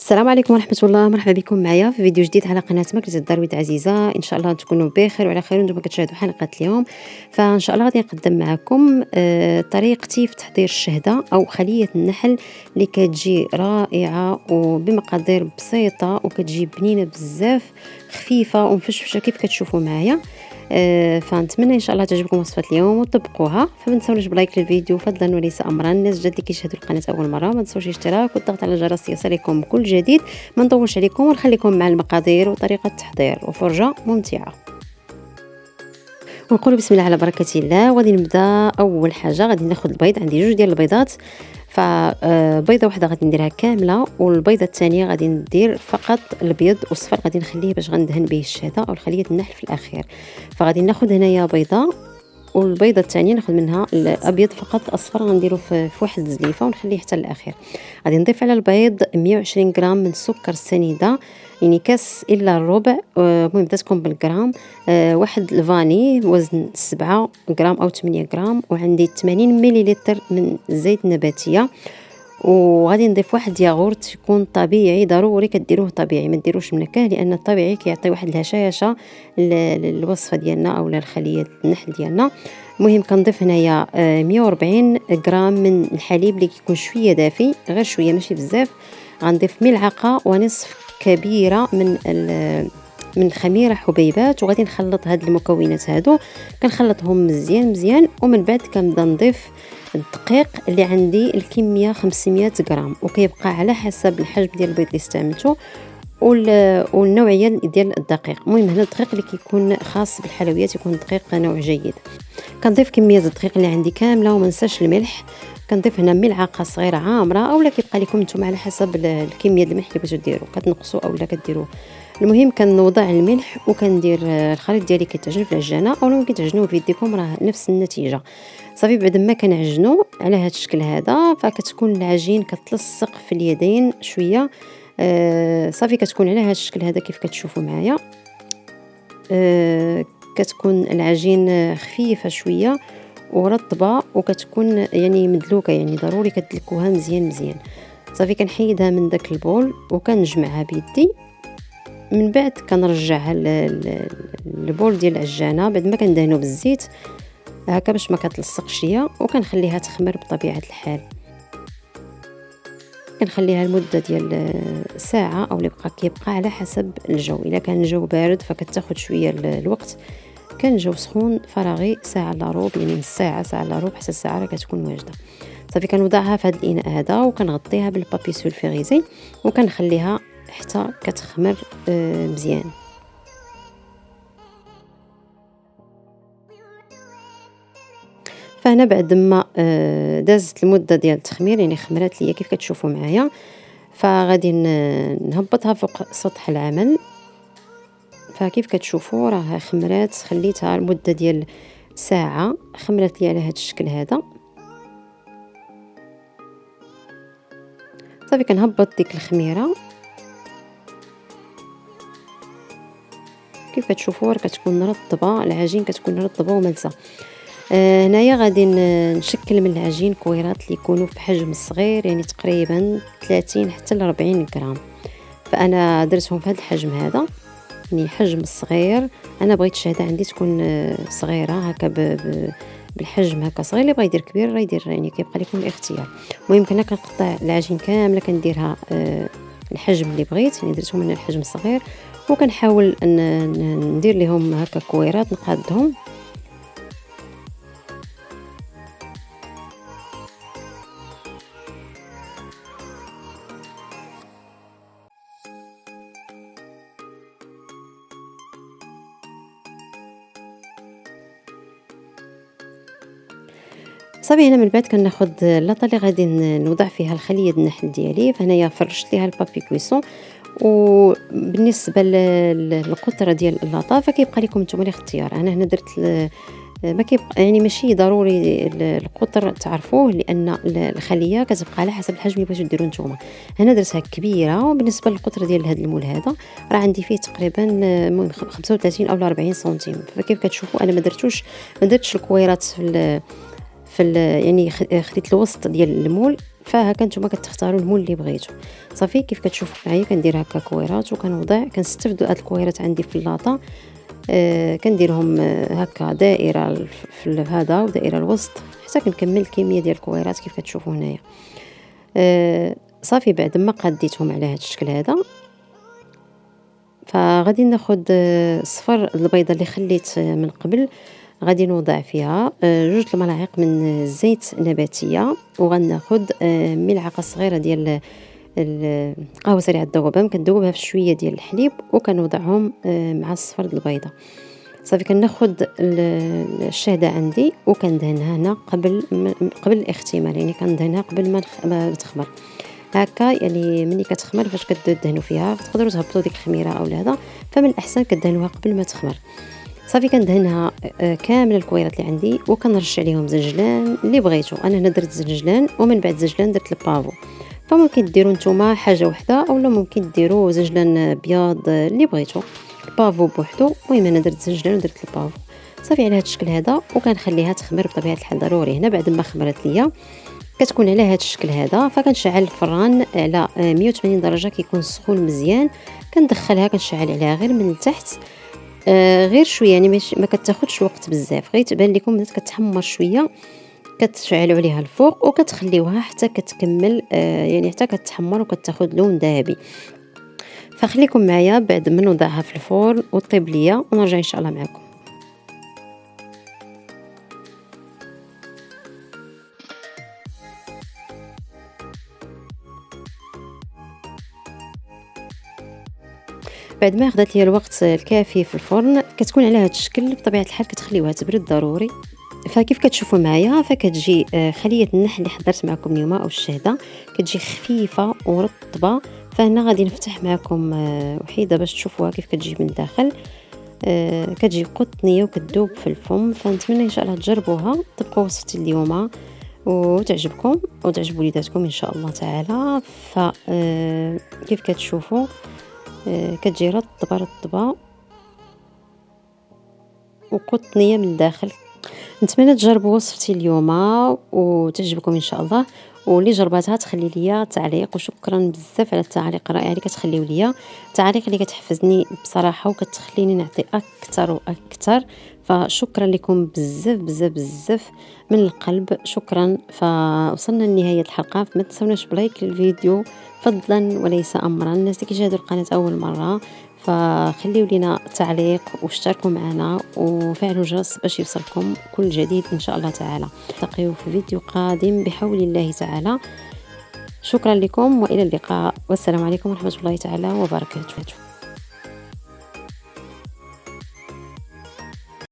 السلام عليكم ورحمة الله، مرحبا بكم معايا في فيديو جديد على قناة ماكلة الدرويد عزيزة. إن شاء الله تكونوا بخير وعلى خير وانتم كتشاهدوا حلقة اليوم. فإن شاء الله غادي نقدم معكم طريقتي في تحضير الشهدة أو خلية النحل اللي كتجي رائعة وبمقادير بسيطة وكتجي بنينة بزاف، خفيفة ومفشفشة كيف كتشوفوا معايا. فنتمنى ان شاء الله تعجبكم وصفه اليوم وتطبقوها. فما تنساونيش بلايك للفيديو فضلا وليس امرا. الناس الجداد اللي كيشاهدوا القناه اول مره ما تنسوش الاشتراك والضغط على الجرس ليصلكم بكل جديد. ما نطولش عليكم ونخليكم مع المقادير وطريقه التحضير وفرجه ممتعه. ونقول بسم الله على بركه الله. وغادي نبدا. اول حاجه غادي ناخذ البيض، عندي جوج ديال البيضات، فبيضه واحده غادي نديرها كامله والبيضه الثانيه غادي ندير فقط الابيض والصفر غادي نخليه باش غندهن به الشهده او خليه النحل في الاخير. فغادي ناخذ هنايا بيضه والبيضه الثانيه ناخذ منها الابيض فقط، الاصفر غنديرو في واحد الزليفه ونخليه حتى الاخير. غادي نضيف على البيض 120 غرام من السكر السنيده، يعني كاس الا الربع، المهم تكون بالغرام. واحد الفاني وزن 7 غرام او 8 غرام، وعندي 80 مليلتر من الزيت النباتيه. وغادي نضيف واحد ياغورت يكون طبيعي، ضروري كديروه طبيعي، ما ديروش منكه، لان الطبيعي كيعطي واحد الهشاشه للوصفه ديالنا او للخليه النحل ديالنا. المهم كنضيف هنايا 140 غرام من الحليب اللي كيكون شويه دافي، غير شويه ماشي بزاف. غنضيف ملعقه ونصف كبيره من الخميره حبيبات، وغادي نخلط هاد المكونات هادو، كنخلطهم مزيان مزيان. ومن بعد كنبدا نضيف الدقيق اللي عندي الكميه 500 غرام، وكيبقى على حسب الحجم ديال البيض اللي استعملته والنوعيه ديال الدقيق. المهم هنا الدقيق اللي كيكون خاص بالحلويات يكون دقيق نوع جيد. كنضيف كميه الدقيق اللي عندي كامله، وما ننساش الملح. كنضيف هنا ملعقه صغيره عامره، اولا كيبقى لكم نتوما على حسب الكميه ديال الملح اللي بغيتو ديروا، كتنقصوا اولا كديروا. المهم كنوضع الملح وكندير الخليط ديالي كيتعجن في العجانه، اولا ممكن تعجنوه في يديكم، راه نفس النتيجه. صافي بعد ما كنعجنوا على هذا الشكل هذا، فكتكون العجين كتلصق في اليدين شويه. صافي كتكون على هذا الشكل هذا كيف كتشوفوا معايا. كتكون العجين خفيفه شويه ورطبه، وكتكون يعني مدلوكه، يعني ضروري كتدلكوها مزيان مزيان. صافي كنحيدها من داك البول وكنجمعها بيدي. من بعد كنرجعها للبول ديال العجانه بعد ما كندهنو بالزيت هكا باش ما كتلصقش ليا، وكنخليها تخمر بطبيعه الحال. كنخليها لمده ديال ساعه او اللي كيبقى على حسب الجو. الا كان الجو بارد فكتاخد شويه الوقت، كان الجو سخون فراغي ساعه الا ربع، يعني نص ساعه ساعه الا ربع حتى ساعه راه كتكون واجده. صافي كنوضعها في هذا الاناء هذا وكنغطيها بالبابي سولفيغيزي وكنخليها حتى كتخمر مزيان. فهنا بعد ما دازت المده ديال التخمير، يعني خمرات ليا كيف كتشوفوا معايا، فغادي نهبطها فوق سطح العمل. فكيف كتشوفوا راه خمرات، خليتها المده ديال ساعه، خمرت لي على هذا الشكل هذا. صافي كنهبط ديك الخميره كيف كتشوفوا راه كتكون رطبه، العجين كتكون رطبه وملسه. هنايا غادي نشكل من العجين كويرات اللي يكونوا في حجم صغير، يعني تقريبا 30 حتى ل 40 غرام. فانا درتهم في هذا الحجم هذا، يعني حجم صغير. انا بغيت الشهده عندي تكون صغيره هكا بالحجم هكا صغير. اللي بغى يدير كبير راه يدير، يعني كيبقى لكم الاختيار. المهم كنا كنقطع العجين كامله كنديرها الحجم اللي بغيت، يعني درتهم من الحجم الصغير، وكنحاول ندير لهم هكا كويرات نقادهم. صافي هنا من بعد كناخذ اللاطه اللي غادي نوضع فيها الخليه النحل ديالي. فهنايا فرشت ليها البابي كويسون، وبالنسبه للقطره ديال اللاطه فكيبقى لكم نتوما الاختيار. انا هنا درت ما كيبقى، يعني ماشي ضروري القطر تعرفوه، لان الخليه كتبقى على حسب الحجم اللي بغيتو ديروا نتوما. هنا درتها كبيره، وبالنسبه للقطر ديال هذا المول هذا راه عندي فيه تقريبا 35 او 40 سنتيم. فكيف كتشوفوا انا ما درتش الكويرات يعني خديت الوسط ديال المول، فهكا نتوما كتختاروا المول اللي بغيتو. صافي كيف كتشوفوا معايا كندير هكا كويرات وكنوضع، كنستفدوا هاد الكويرات عندي في اللاطه. كنديرهم هكا دائره في هذا ودائره الوسط حتى كنكمل الكميه ديال الكويرات كيف كتشوفوا هنايا. صافي بعد ما قاديتهم على هذا الشكل هذا، فغادي ناخد صفر البيضه اللي خليت من قبل، غادي نوضع فيها 2 الملاعق من الزيت النباتيه، وغناخد ملعقه صغيره ديال القهوه سريعه الذوبان، كندوبها في شويه ديال الحليب وكنوضعهم مع الصفر د البيضه. صافي كناخد الشهده عندي وكندهنها هنا قبل الاختمار، يعني كندهنها قبل ما تخمر هكا. يعني ملي كتخمر فاش كدهنوا فيها تقدروا تهبطوا ديك الخميره او هذا، فمن الاحسن كدهنوها قبل ما تخمر. صافي كندهنها كامل الكويرات اللي عندي وكنرش عليهم زنجلان اللي بغيتو. انا هنا درت زنجلان ومن بعد زنجلان درت البافو، فممكن ديروا نتوما حاجه وحده اولا ممكن ديروا زنجلان بياض اللي بغيتو، البافو بوحدو. المهم انا درت زنجلان ودرت البافو. صافي على هذا الشكل هذا وكنخليها تخمر بطبيعه الحال. ضروري هنا بعد ما خمرت ليا كتكون على هذا الشكل هذا، فكنشعل الفران على 180 درجه كيكون سخون مزيان. كندخلها كنشعل عليها غير من التحت غير شويه، يعني ما كتاخذش وقت بزاف، غير تبان لكم بدات كتحمر شويه كتشعلوا عليها الفوق وكتخليوها حتى كتكمل يعني حتى كتحمر وكتاخذ لون ذهبي. فخليكم معايا بعد ما نوضعها في الفرن وطيب ليا ونرجع ان شاء الله معكم. بعد ما اخذت ليا الوقت الكافي في الفرن كتكون على هذا الشكل بطبيعه الحال كتخليوها تبرد ضروري. فكيف كتشوفوا معايا فكتجي خليه النحل اللي حضرت معكم اليوم او الشهده كتجي خفيفه ورطبه. فهنا غادي نفتح معكم وحيده باش تشوفوها كيف كتجي من الداخل. كتجي قطنيه وكتذوب في الفم. فنتمنى ان شاء الله تجربوها طبقوا وصفتي اليوم وتعجبكم وتعجب وليداتكم ان شاء الله تعالى. ف كيف كتشوفوا كتجي رطبه وقطنيه من الداخل. نتمنى تجربوا وصفتي اليوم وتعجبكم ان شاء الله، واللي جرباتها تخلي ليا تعليق. وشكرا بزاف على التعاليق الرائعه اللي كتخليو ليا، تعاليق اللي كتحفزني بصراحه وكتخليني نعطي اكثر واكثر. فشكرا لكم بزاف بزاف بزاف من القلب، شكرا. فوصلنا لنهايه الحلقه، فما تنسوناش بلايك للفيديو فضلا وليس امرا. الناس اللي كيشاهدوا القناه اول مره فخليوا لنا تعليق واشتركوا معنا وفعلوا الجرس باش يوصلكم كل جديد ان شاء الله تعالى. نلتقيو في فيديو قادم بحول الله تعالى. شكرا لكم والى اللقاء، والسلام عليكم ورحمه الله تعالى وبركاته.